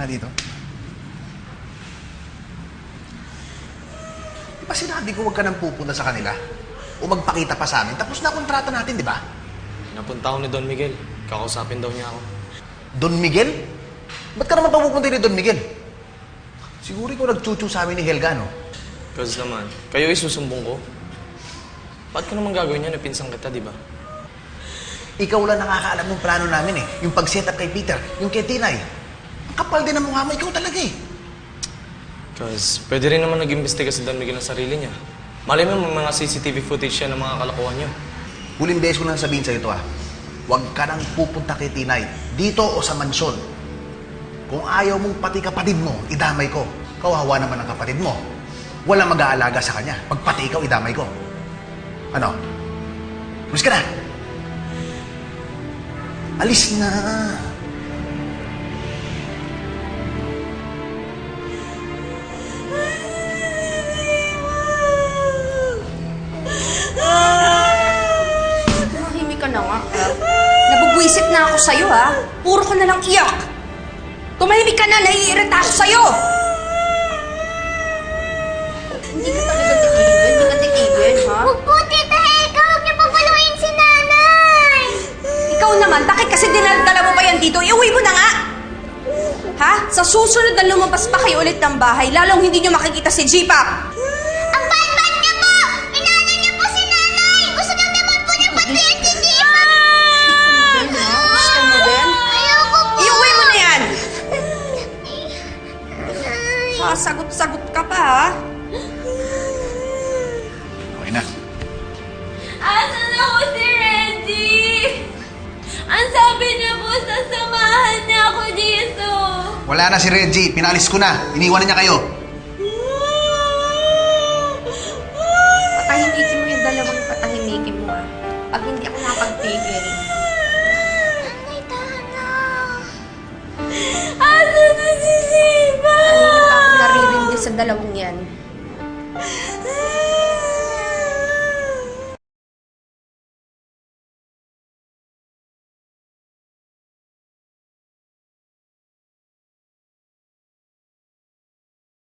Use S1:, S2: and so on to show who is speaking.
S1: nga dito. Di ba sinabi ko huwag ka nang pupunta sa kanila? O magpakita pa sa amin? Tapos na kontrata natin, di ba?
S2: Napunta ako ni Don Miguel. Kakausapin daw niya ako.
S1: Don Miguel? Ba't ka naman papupunta ni Don Miguel? Siguro ikaw nagchuchu sa amin ni Helga, no?
S2: Cause naman, kayo isusumbong ko. Ba't ko naman gagawin yan? Napinsang kita, di ba?
S1: Ikaw lang nakakaalam ng plano namin eh. Yung pag-set up kay Peter, yung kay Tinay. Ang kapal din ang mukha mo, ikaw talaga eh.
S2: Cause pwede rin naman nag-imbestiga si Don Miguel ng sarili niya. Malay mo may mga CCTV footage siya ng mga kalokohan niyo.
S1: Huling beses ko nang sabihin sa ito ah. Huwag ka nang pupunta kay Tinay. Dito o sa mansyon. Kung ayaw mong pati kapatid mo, idamay ko. Kawawa naman ang kapatid mo. Walang mag-aalaga sa kanya. Pag pati ikaw, idamay ko. Ano? Alis ka na! Alis na!
S3: Tumahimik ka na nga, ha? Nabubwisit na ako sa'yo, ha? Puro ka na lang iyak. Tumahimik ka na, naiirita ako sa'yo. Hindi ka talaga titigil, hindi ka titigil, ha?
S4: Huwag po, Tita Helga! Huwag niyo papaluin si nanay!
S3: Ikaw naman, bakit kasi dinadala mo pa yan dito? Iuwi mo na nga! Ha? Sa susunod na lumabas pa kayo ulit ng bahay, lalong hindi nyo makikita si J-Pop!
S4: Ang bad-bad niyo po! Inanay niyo po si nanay! Gusto lang naman po niya patayin si Jipa!
S3: Gusto mo din?
S4: Ayoko po!
S3: Iuwi mo na yan!
S4: Nay!
S3: Sasagot-sagot ka pa, ha?
S1: Okay na.
S4: Asan na po si Reggie? Ang sabi niya po, sasamahan niya ako dito!
S1: Wala na si Reggie. Pinalis ko na. Iniwan na niya kayo.
S3: Patahimikin mo yung dalawang patahimikin mo, ha? Pag hindi ako napagpigil.
S4: Nanay, tana! Asan na si Jipa?
S3: Kanina pa ako naririnig sa dalawang yan.